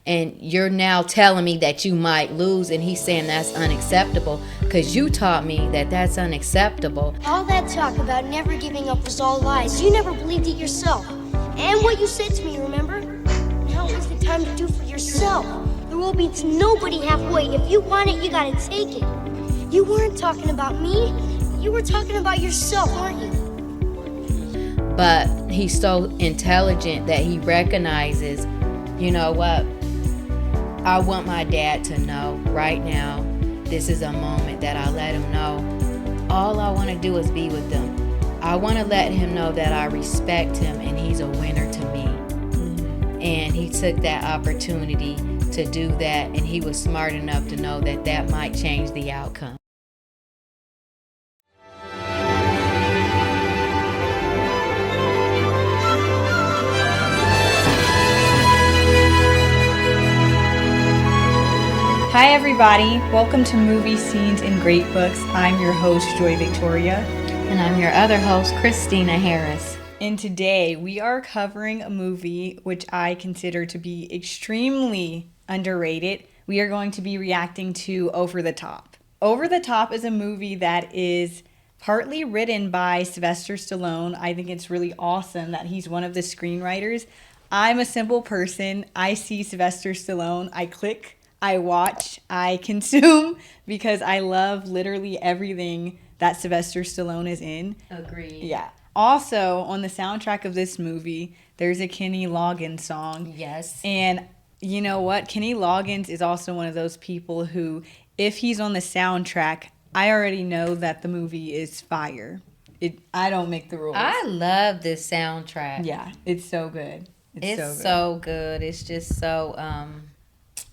and you're now telling me that you might lose, and he's saying that's unacceptable because you taught me that that's unacceptable. All that talk about never giving up was all lies. You never believed it yourself. And what you said to me, remember? Now is the time to do for yourself. There will be nobody halfway. If you want it, you gotta take it. You weren't talking about me. You were talking about yourself, weren't you? But he's so intelligent that he recognizes, you know what? I want my dad to know right now, this is a moment that I let him know. All I want to do is be with them. I want to let him know that I respect him and he's a winner to me. And he took that opportunity to do that, and he was smart enough to know that that might change the outcome. Hi everybody, welcome to Movie Scenes and Great Books. I'm your host, Joy Victoria. And I'm your other host, Christina Harris. And today we are covering a movie which I consider to be extremely underrated. We are going to be reacting to Over the Top. Over the Top is a movie that is partly written by Sylvester Stallone. I think it's really awesome that he's one of the screenwriters. I'm a simple person. I see Sylvester Stallone, I click, I watch, I consume, because I love literally everything that Sylvester Stallone is in. Agreed. Yeah. Also, on the soundtrack of this movie, there's a Kenny Loggins song. Yes. And you know what? Kenny Loggins is also one of those people who, if he's on the soundtrack, I already know that the movie is fire. I don't make the rules. I love this soundtrack. Yeah, it's so good. It's so good. It's just so,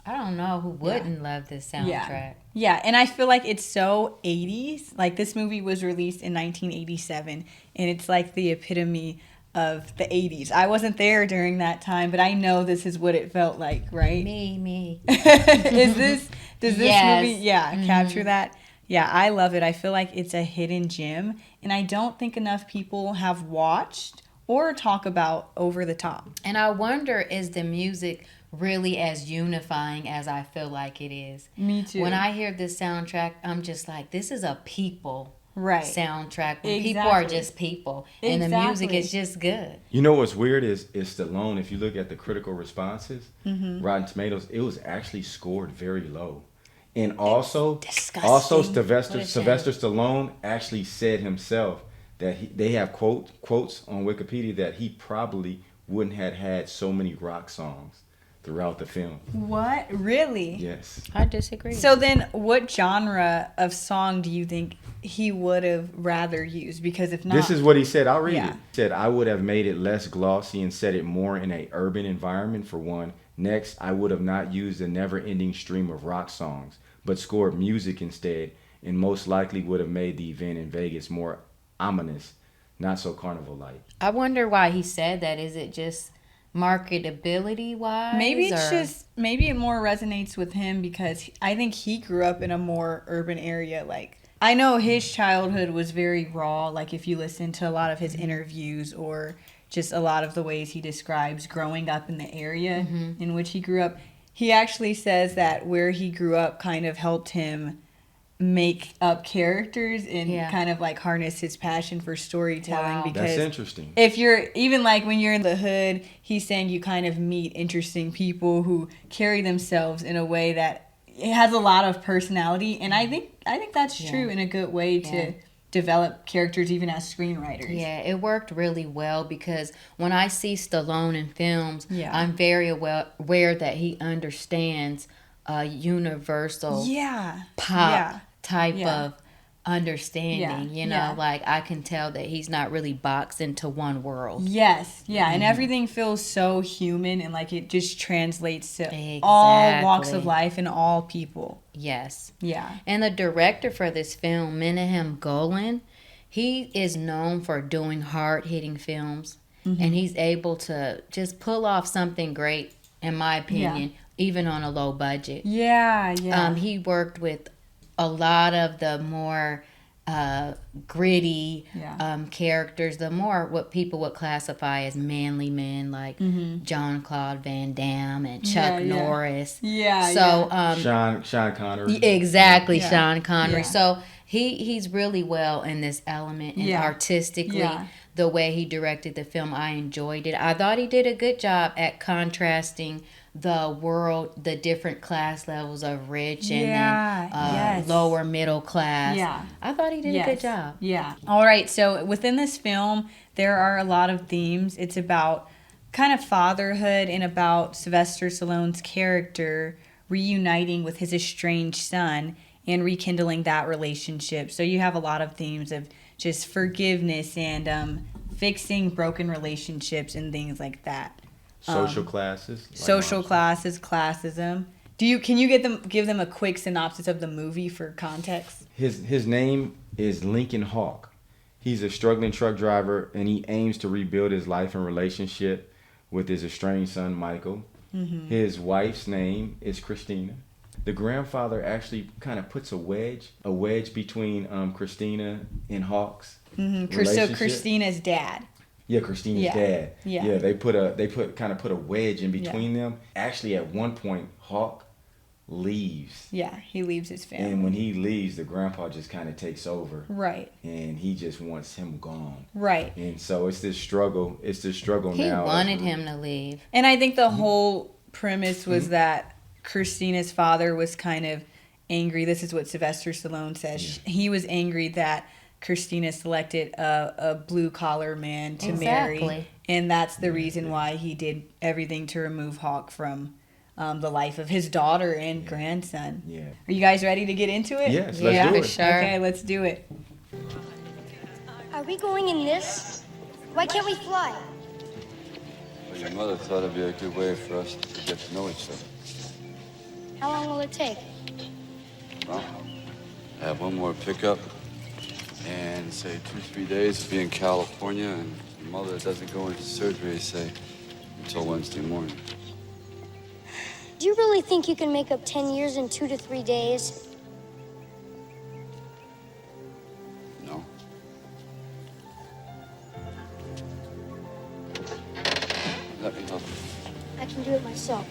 I don't know who wouldn't love this soundtrack. Yeah, and I feel like it's so 80s. Like, this movie was released in 1987, and it's like the epitome of the 80s. I wasn't there during that time, but I know this is what it felt like, right? Me. Does this Yes. movie, capture that? Yeah, I love it. I feel like it's a hidden gem, and I don't think enough people have watched or talk about Over the Top. And I wonder, is the music really as unifying as I feel like it is? Me too. When I hear this soundtrack, I'm just like, this is a people soundtrack. When people are Exactly. just people. And the music is just good. You know what's weird is Stallone, if you look at the critical responses, Rotten Tomatoes, it was actually scored very low. And also disgusting. Sylvester Stallone actually said himself that they have quotes on Wikipedia that he probably wouldn't have had so many rock songs throughout the film. What? Really? Yes. I disagree. So then, what genre of song do you think he would have rather used? Because if not... This is what he said. I'll read Yeah. it. He said, I would have made it less glossy and set it more in a urban environment, for one. Next, I would have not used a never-ending stream of rock songs, but scored music instead, and most likely would have made the event in Vegas more ominous, not so carnival-like. I wonder why he said that. Is it just marketability wise? Maybe it more resonates with him because I think he grew up in a more urban area. Like, I know his childhood was very raw. Like, if you listen to a lot of his interviews or just a lot of the ways he describes growing up in the area in which he grew up, he actually says that where he grew up kind of helped him make up characters and kind of like harness his passion for storytelling. Wow. Because That's interesting. if you're even like when you're in the hood, he's saying you kind of meet interesting people who carry themselves in a way that it has a lot of personality, and I think that's true in a good way to develop characters even as screenwriters. Yeah, it worked really well because when I see Stallone in films, I'm very aware that he understands universal pop type of understanding. You know, like I can tell that he's not really boxed into one world. Yes, and everything feels so human, and like it just translates to all walks of life and all people. Yes. Yeah. And the director for this film, Menahem Golan, he is known for doing hard-hitting films, and he's able to just pull off something great, in my opinion, even on a low budget. Yeah. He worked with a lot of the more gritty Yeah. characters, the more what people would classify as manly men, like John Claude Van Damme and Chuck Norris. Yeah. So Sean Connery. exactly, Yeah. Sean Connery. Yeah. So he's really well in this element, and Yeah. artistically, Yeah. the way he directed the film, I enjoyed it. I thought he did a good job at contrasting the world, the different class levels of rich and then lower middle class. Yeah. I thought he did a good job. Yeah. All right. So within this film, there are a lot of themes. It's about kind of fatherhood and about Sylvester Stallone's character reuniting with his estranged son and rekindling that relationship. So you have a lot of themes of just forgiveness and fixing broken relationships and things like that. Social classes. Classism. Can you give them a quick synopsis of the movie for context? His name is Lincoln Hawk. He's a struggling truck driver, and he aims to rebuild his life and relationship with his estranged son, Michael. His wife's name is Christina. The grandfather actually kind of puts a wedge between Christina and Hawk's relationship. So Christina's dad. Yeah, Christina's dad. Yeah. They put a wedge in between them. Actually, at one point, Hawk leaves. Yeah, he leaves his family. And when he leaves, the grandpa just kind of takes over. Right. And he just wants him gone. Right. And so it's this struggle. He now. He wanted him to leave. And I think the whole premise was that Christina's father was kind of angry. This is what Sylvester Stallone says. Yeah. He was angry that Christina selected a blue-collar man to marry. And that's the reason why he did everything to remove Hawk from the life of his daughter and grandson. Yeah. Are you guys ready to get into it? Yes, let's do it. Sure. Okay, let's do it. Are we going in this? Why can't we fly? Well, your mother thought it'd be a good way for us to get to know each other. How long will it take? Well, I have one more pickup, and say 2-3 days to be in California, and your mother doesn't go into surgery, say, until Wednesday morning. Do you really think you can make up 10 years in 2 to 3 days? No. Let me help you. I can do it myself.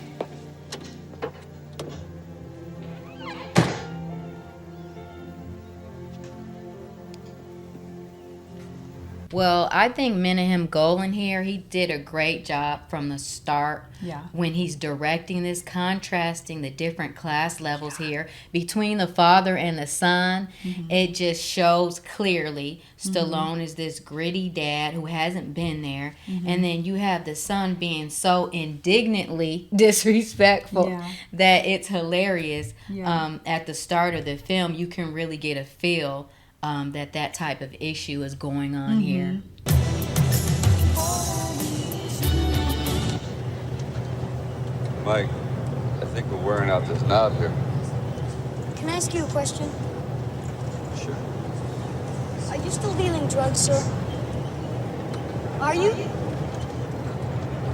Well, I think Menahem Golan here, he did a great job from the start. Yeah. When he's directing this, contrasting the different class levels here between the father and the son. It just shows clearly Stallone is this gritty dad who hasn't been there. And then you have the son being so indignantly disrespectful that it's hilarious. At the start of the film, you can really get a feel that type of issue is going on here. Mike, I think we're wearing out this knob here. Can I ask you a question? Sure. Are you still dealing drugs, sir? Are you?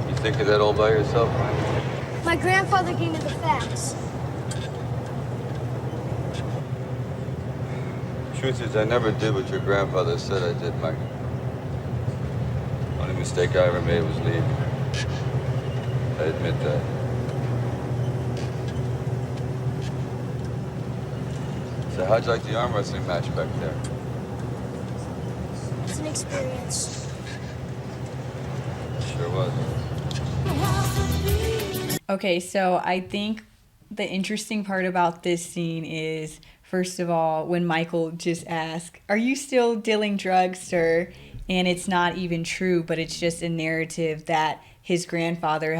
You think of that all by yourself, Mike? My grandfather gave me the facts. Truth is, I never did what your grandfather said I did, Mike. Only mistake I ever made was leaving. I admit that. So how'd you like the arm wrestling match back there? It's an experience. Sure was. Okay, so I think the interesting part about this scene is, first of all, when Michael just asks, "Are you still dealing drugs, sir?" And it's not even true, but it's just a narrative that his grandfather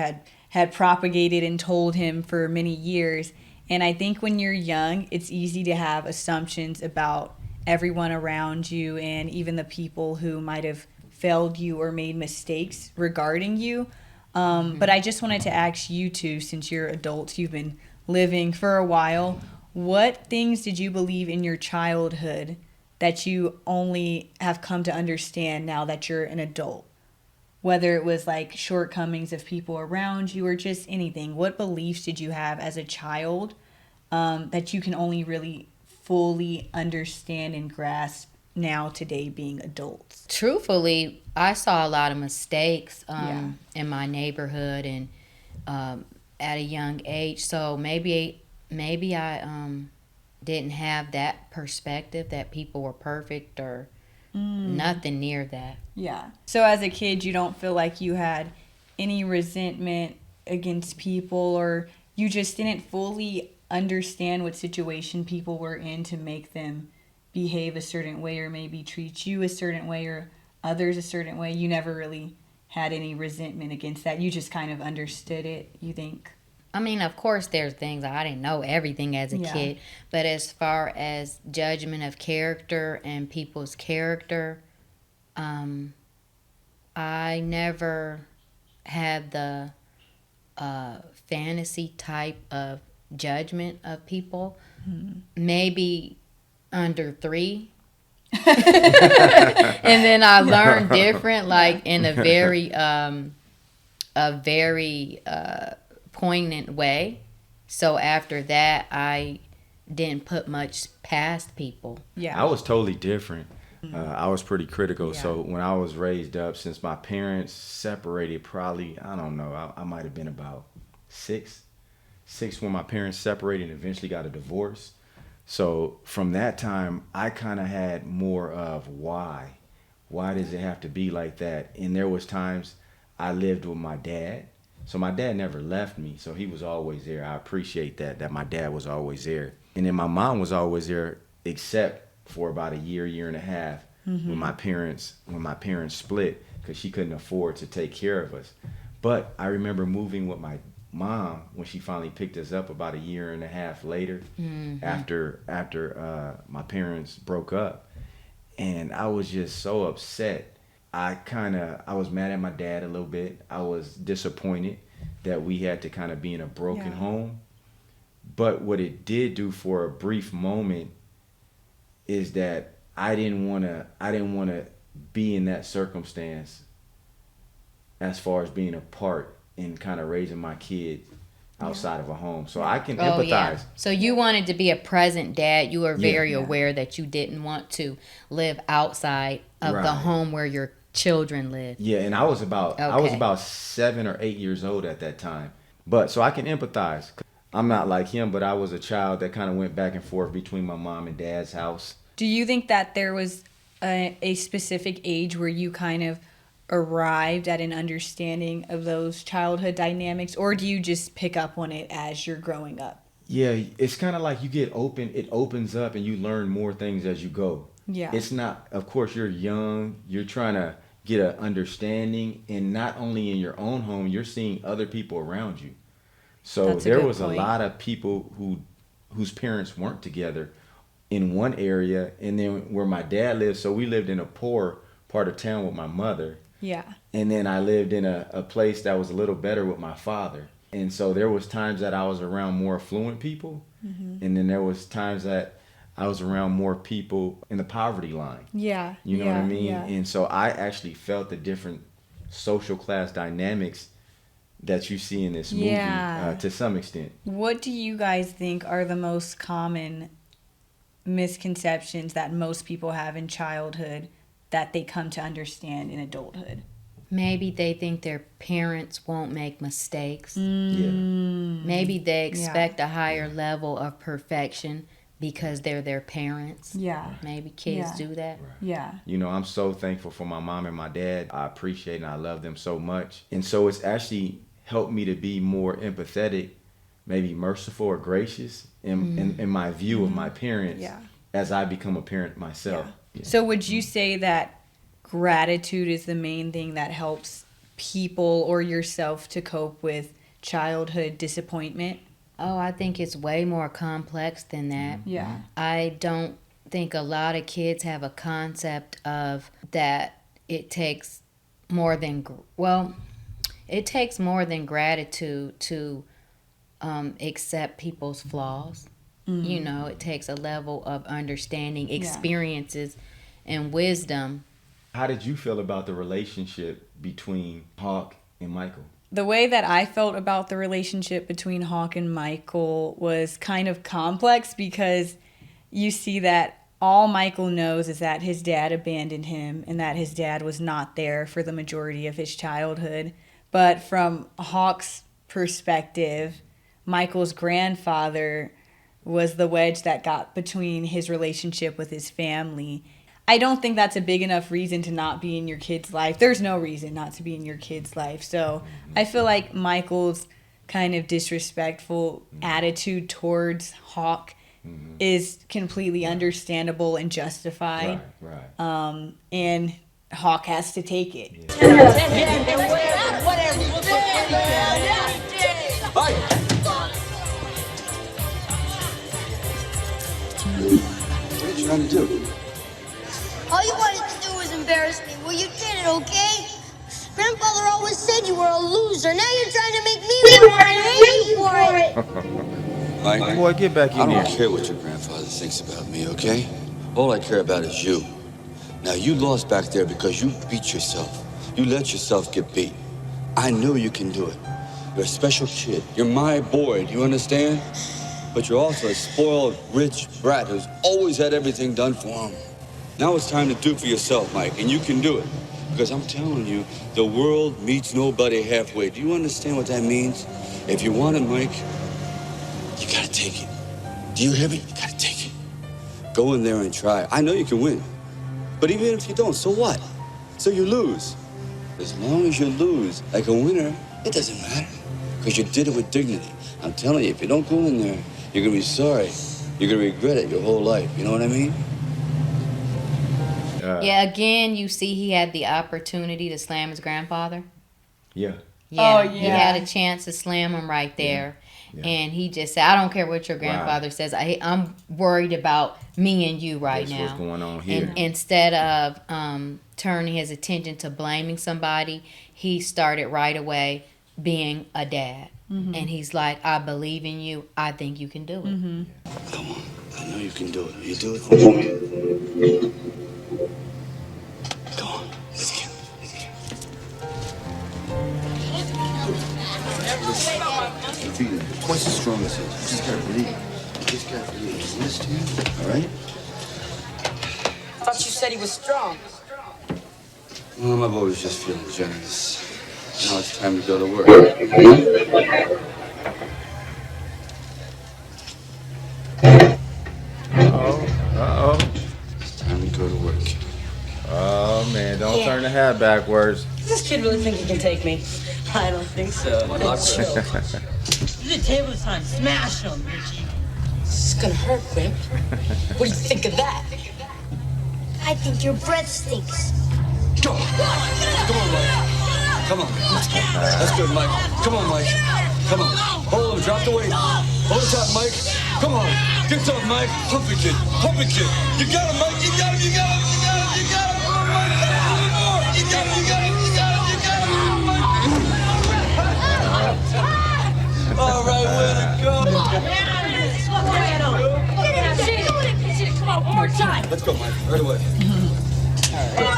had propagated and told him for many years. And I think when you're young, it's easy to have assumptions about everyone around you and even the people who might have failed you or made mistakes regarding you. But I just wanted to ask you two, since you're adults, you've been living for a while, what things did you believe in your childhood that you only have come to understand now that you're an adult? Whether it was like shortcomings of people around you or just anything. What beliefs did you have as a child that you can only really fully understand and grasp now today being adults? Truthfully, I saw a lot of mistakes Yeah. in my neighborhood and at a young age. So maybe I didn't have that perspective that people were perfect or nothing near that. Yeah. So as a kid, you don't feel like you had any resentment against people, or you just didn't fully understand what situation people were in to make them behave a certain way or maybe treat you a certain way or others a certain way. You never really had any resentment against that. You just kind of understood it, you think? I mean, of course, there's things I didn't know everything as a kid, but as far as judgment of character and people's character, I never had the fantasy type of judgment of people. Maybe under 3. And then I learned different, like in a very poignant way. So after that, I didn't put much past people. Yeah. I was totally different. I was pretty critical. Yeah. So when I was raised up, since my parents separated, probably, I don't know, I might have been about 6 when my parents separated and eventually got a divorce. So from that time, I kind of had more of why does it have to be like that? And there was times I lived with my dad. So my dad never left me. So he was always there. I appreciate that my dad was always there. And then my mom was always there, except for about a year and a half when my parents split, because she couldn't afford to take care of us. But I remember moving with my mom when she finally picked us up about a year and a half later, after my parents broke up. And I was just so upset. I was mad at my dad a little bit. I was disappointed that we had to kind of be in a broken home. But what it did do for a brief moment is that I didn't want to be in that circumstance as far as being apart and kind of raising my kids outside of a home. So I can empathize. Yeah. So you wanted to be a present dad. You were very Yeah. aware that you didn't want to live outside of the home where your children live. Yeah, and I was about 7 or 8 years old at that time. But so I can empathize. I'm not like him, but I was a child that kind of went back and forth between my mom and dad's house. Do you think that there was a specific age where you kind of arrived at an understanding of those childhood dynamics, or do you just pick up on it as you're growing up? Yeah, it's kind of like you get open, it opens up and you learn more things as you go. Yeah. It's not, of course, you're young, you're trying to get an understanding, and not only in your own home, you're seeing other people around you. So That's a there good was point. a lot of people whose parents weren't together in one area, and then where my dad lived, so we lived in a poor part of town with my mother. Yeah. And then I lived in a place that was a little better with my father. And so there was times that I was around more affluent people. And then there was times that I was around more people in the poverty line. Yeah. You know what I mean? Yeah. And so I actually felt the different social class dynamics that you see in this movie to some extent. What do you guys think are the most common misconceptions that most people have in childhood that they come to understand in adulthood? Maybe they think their parents won't make mistakes. Yeah. Maybe they expect a higher level of perfection because they're their parents. Yeah. Maybe kids Yeah. do that. Yeah. You know, I'm so thankful for my mom and my dad. I appreciate and I love them so much. And so it's actually helped me to be more empathetic, maybe merciful or gracious in my view of my parents as I become a parent myself. Yeah. So would you say that gratitude is the main thing that helps people or yourself to cope with childhood disappointment? Oh, I think it's way more complex than that. Yeah. I don't think a lot of kids have a concept of that it takes more than, it takes more than gratitude to accept people's flaws. You know, it takes a level of understanding, experiences, and wisdom. How did you feel about the relationship between Hawk and Michael? The way that I felt about the relationship between Hawk and Michael was kind of complex because you see that all Michael knows is that his dad abandoned him and that his dad was not there for the majority of his childhood. But from Hawk's perspective, Michael's grandfather was the wedge that got between his relationship with his family. I don't think that's a big enough reason to not be in your kid's life. There's no reason not to be in your kid's life. So I feel like Michael's kind of disrespectful attitude towards Hawk is completely understandable and justified. Right. And Hawk has to take it. What are you trying to do? All you wanted to do was embarrass me. Well, you did it, okay? Grandfather always said you were a loser. Now you're trying to make me look like I hate you for it. Mike, Boy, get back in I there. don't care what your grandfather thinks about me, okay? All I care about is you. Now, you lost back there because you beat yourself. You let yourself get beat. I know you can do it. You're a special kid. You're my boy, do you understand? But you're also a spoiled, rich brat who's always had everything done for him. Now it's time to do for yourself, Mike, and you can do it. Because I'm telling you, the world meets nobody halfway. Do you understand what that means? If you want it, Mike, you gotta take it. Do you hear me? You gotta take it. Go in there and try. I know you can win. But even if you don't, so what? So you lose. As long as you lose like a winner, it doesn't matter. Because you did it with dignity. I'm telling you, if you don't go in there, you're gonna be sorry. You're gonna regret it your whole life. You know what I mean? Yeah, again, you see he had the opportunity to slam his grandfather. Yeah. Yeah, Oh, he yeah. had a chance to slam him right there. Yeah. And he just said, I don't care what your grandfather says. I'm worried about me and you right That's now. what's going on here. And instead of turning his attention to blaming somebody, he started right away being a dad. And he's like, I believe in you. I think you can do it. Come on. I know you can do it. You do it for me. Come on. Let's get it. Your feet are twice as strong as his. You just gotta believe. You just gotta believe. You understand? All right? I thought you said he was strong. Well, my boy was just feeling generous. Now it's time to go to work. Uh-oh. It's time to go to work. Oh, man. Don't turn the hat backwards. Does this kid really think he can take me? I don't think so. Chill. The table time. Smash him, Richie. This is gonna hurt, Grim. What do you think of that? I think your breath stinks. Go on. Come on, Mike. Come on. That's good, Mike. Come on, Mike. Come on. Hold him. Drop the weight. Hold it tight, Mike. Come on. Get tough, Mike. Pump it, kid. Pump it, kid. You got him, Mike. You got him. You got him. You got him. You got him. Come on, Mike. You got him. You got him. You got him. You got him. You got him. All right, way to go. Come on, one more time. Let's go, Mike. Right away.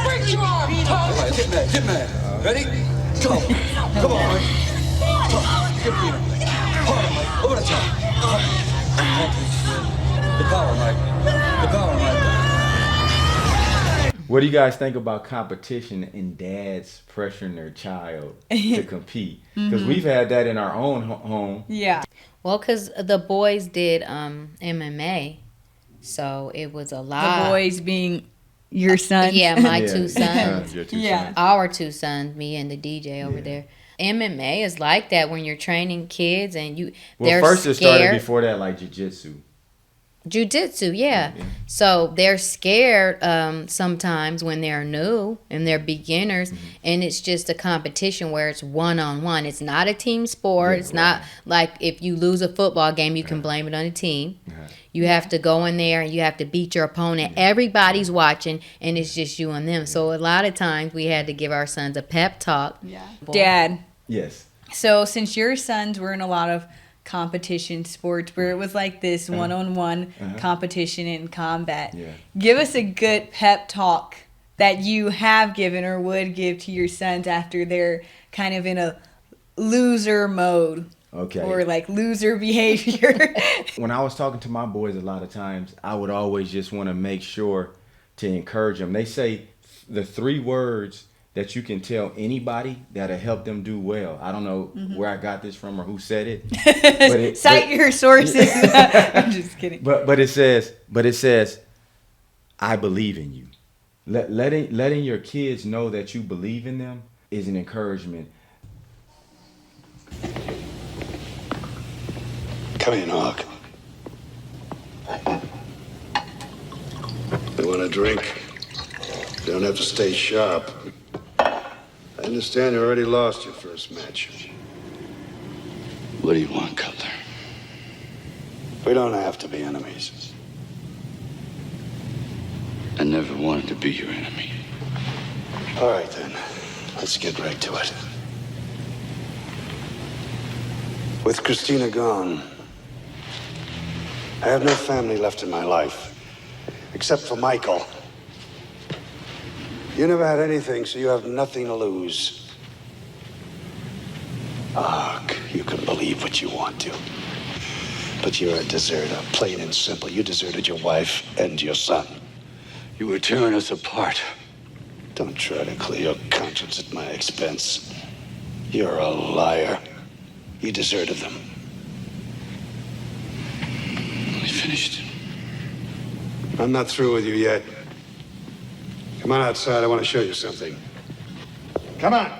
Break your arm. All right, get mad. Get mad. Ready? Go. Come on, Mike. Come on. Get me. Harder, Mike. Over the top. The power, Mike. The power, Mike. What do you guys think about competition and dads pressuring their child to compete? Because we've had that in our own home. Yeah. Well, because the boys did MMA. So it was a lot. The boys being your sons. Yeah, my two sons. Your two Yeah. sons. Our two sons, me and the DJ over there. MMA is like that when you're training kids and they're Well, first it started scared. before that, like jiu-jitsu. Jiu-jitsu, yeah. So they're scared sometimes when they're new and they're beginners, and it's just a competition where it's one-on-one. It's not a team sport. Yeah, it's not like if you lose a football game, you can blame it on the team. You have to go in there and you have to beat your opponent. Everybody's watching, and it's just you and them. So a lot of times we had to give our sons a pep talk. Yeah. Dad, Yes. so since your sons were in a lot of competition sports where it was like this one-on-one competition in combat, give us a good pep talk that you have given or would give to your sons after they're kind of in a loser mode. Okay. or like loser behavior. When I was talking to my boys a lot of times, I would always just want to make sure to encourage them. They say the 3 words that you can tell anybody that'll help them do well. I don't know where I got this from or who said it. Cite your sources. I'm just kidding. But it says, I believe in you. Letting your kids know that you believe in them is an encouragement. Come in, Hawk. You want a drink? You don't have to stay sharp. I understand you already lost your first match. What do you want, Cutler? We don't have to be enemies. I never wanted to be your enemy. All right, then. Let's get right to it. With Christina gone, I have no family left in my life, except for Michael. You never had anything, so you have nothing to lose. Ugh, you can believe what you want to. But you're a deserter, plain and simple. You deserted your wife and your son. You were tearing us apart. Don't try to clear your conscience at my expense. You're a liar. You deserted them. I finished. I'm not through with you yet. Come on outside, I want to show you something. Come on!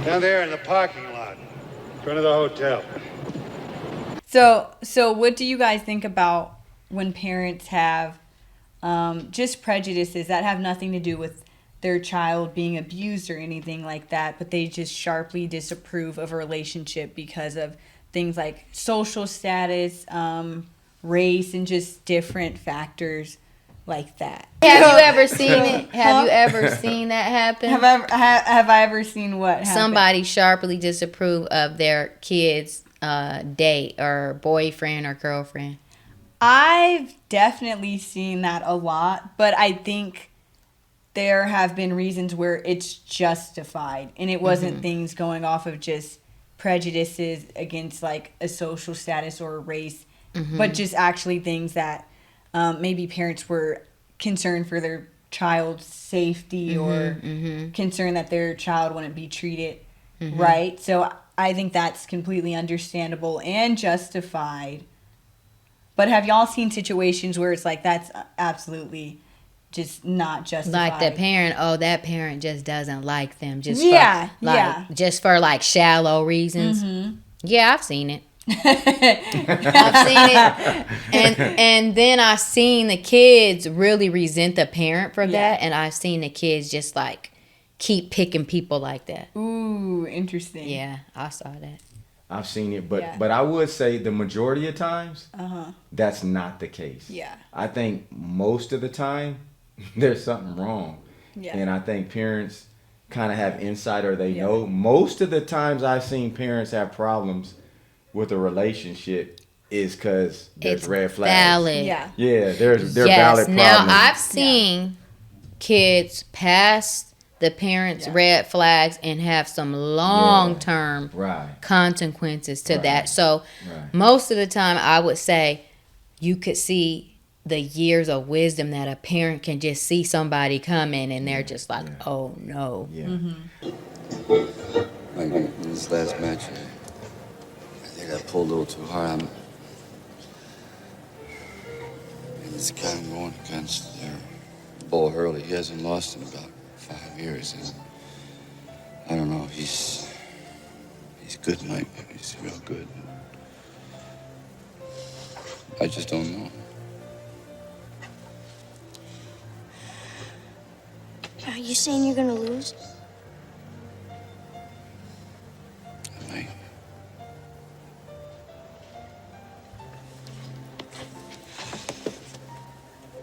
Down there in the parking lot, in front of the hotel. So what do you guys think about when parents have just prejudices that have nothing to do with their child being abused or anything like that, but they just sharply disapprove of a relationship because of things like social status, race, and just different factors like that? Have you ever seen it? Have you ever seen that happen? Have I ever seen what happen? Somebody sharply disapprove of their kid's date or boyfriend or girlfriend? I've definitely seen that a lot, but I think there have been reasons where it's justified, and it wasn't things going off of just prejudices against like a social status or a race, but just actually things that maybe parents were concerned for their child's safety or concerned that their child wouldn't be treated right. So I think that's completely understandable and justified. But have y'all seen situations where it's like that's absolutely just not justified? Like the parent, that parent just doesn't like them. Just just for like shallow reasons. Yeah, I've seen it. I've seen it, and then I've seen the kids really resent the parent for that, and I've seen the kids just like keep picking people like that. Ooh, interesting. Yeah, I saw that. I've seen it, but I would say the majority of times, that's not the case. Yeah. I think most of the time, there's something wrong. Yeah. And I think parents kind of have insight or they know. Most of the times I've seen parents have problems with a relationship is because there's red flags. Valid. Yeah. Yeah, they're valid problems. Now, I've seen kids pass the parents' red flags and have some long-term consequences to that. So most of the time, I would say you could see the years of wisdom that a parent can just see somebody coming and they're just like, oh, no. Yeah. Like in this last match, I think I pulled a little too hard. And this guy I'm going against, Bull Hurley, he hasn't lost in about 5 years, and I don't know, he's good, Mike. He's real good. I just don't know. Are you saying you're gonna lose? Mike.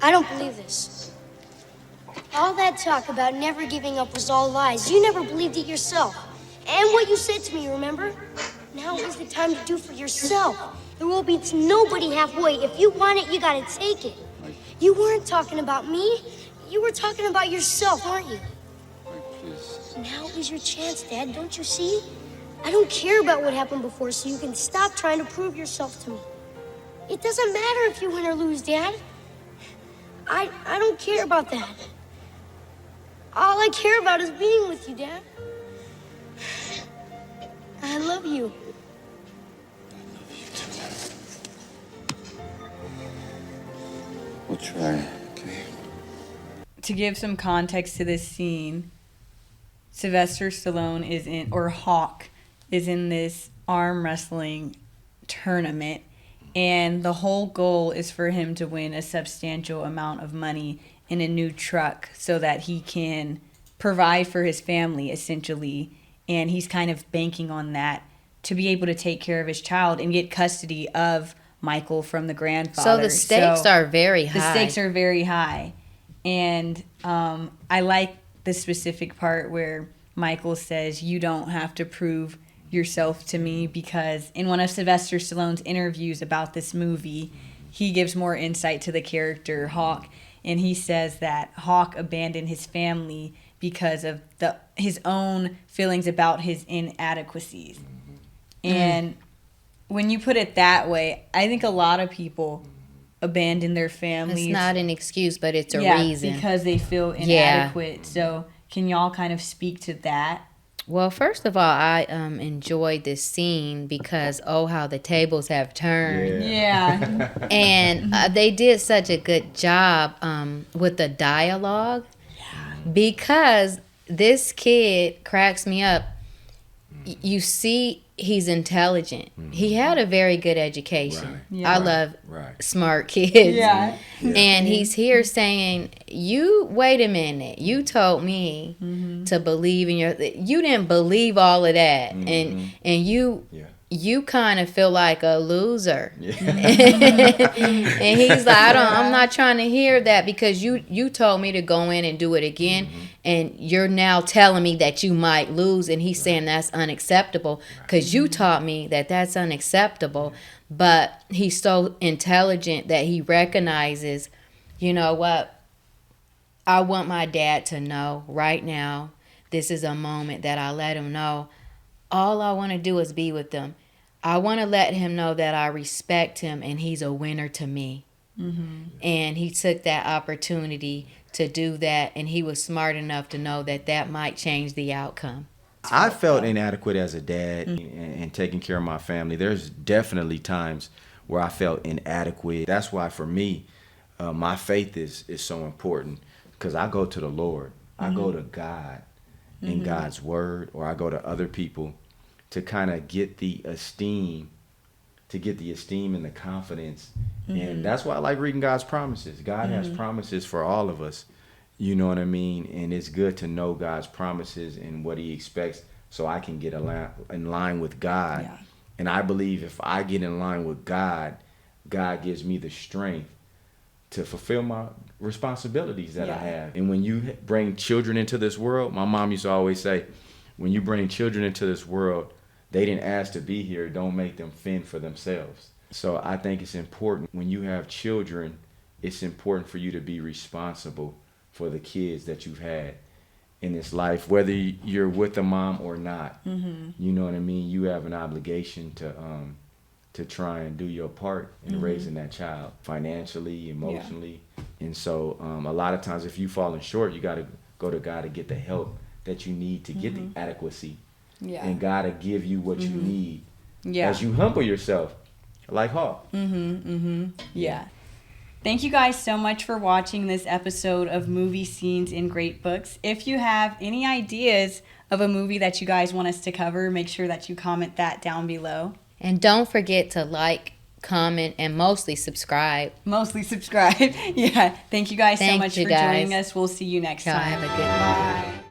I don't believe this. All that talk about never giving up was all lies. You never believed it yourself. And what you said to me, remember? Now is the time to do for yourself. There will be nobody halfway. If you want it, you gotta take it. Mike, You weren't talking about me. You were talking about yourself, weren't you? Mike, please. Now is your chance, Dad. Don't you see? I don't care about what happened before, so you can stop trying to prove yourself to me. It doesn't matter if you win or lose, Dad. I don't care about that. All I care about is being with you, Dad. I love you. We'll try, okay? To give some context to this scene, Sylvester Stallone is in, or Hawk is in this arm wrestling tournament, and the whole goal is for him to win a substantial amount of money in a new truck so that he can provide for his family, essentially. And he's kind of banking on that to be able to take care of his child and get custody of Michael from the grandfather. So the stakes are very high. The stakes are very high. And I like the specific part where Michael says, "You don't have to prove yourself to me," because in one of Sylvester Stallone's interviews about this movie, he gives more insight to the character Hawk, and he says that Hawk abandoned his family because of his own feelings about his inadequacies. And when you put it that way, I think a lot of people abandon their families. It's not an excuse, but it's a reason. Because they feel inadequate. Yeah. So can y'all kind of speak to that? Well, first of all, I enjoyed this scene because, oh, how the tables have turned. Yeah. And they did such a good job with the dialogue, because this kid cracks me up. You see he's intelligent. He had a very good education. Right. Yeah. I love smart kids. Yeah. And he's here saying, "You wait a minute. You told me to believe in you didn't believe all of that, and you kind of feel like a loser." Yeah. And he's like, I'm not trying to hear that, because you told me to go in and do it again, and you're now telling me that you might lose. And he's saying that's unacceptable because you taught me that that's unacceptable. But he's so intelligent that he recognizes, you know what? I want my dad to know right now, this is a moment that I let him know. All I want to do is be with them. I want to let him know that I respect him and he's a winner to me. And he took that opportunity to do that, and he was smart enough to know that that might change the outcome. I felt inadequate as a dad and taking care of my family. There's definitely times where I felt inadequate. That's why for me, my faith is so important, because I go to the Lord. I go to God in God's word, or I go to other people to kind of get the esteem, and the confidence. And that's why I like reading God's promises. God has promises for all of us. You know what I mean? And it's good to know God's promises and what he expects, so I can get in line with God. Yeah. And I believe if I get in line with God, God gives me the strength to fulfill my responsibilities that I have. And when you bring children into this world, my mom used to always say, when you bring children into this world, they didn't ask to be here. Don't make them fend for themselves. So I think it's important when you have children, it's important for you to be responsible for the kids that you've had in this life, whether you're with a mom or not. You know what I mean? You have an obligation to try and do your part in raising that child financially, emotionally. And so a lot of times if you've fallen short, you got to go to God to get the help that you need to get the adequacy. And God to give you what you need as you humble yourself, like Hawk. Yeah. Thank you guys so much for watching this episode of Movie Scenes in Great Books. If you have any ideas of a movie that you guys want us to cover, make sure that you comment that down below. And don't forget to like, comment, and mostly subscribe. Yeah. Thank you guys so much for joining us. We'll see you next time. Have a good one. Bye.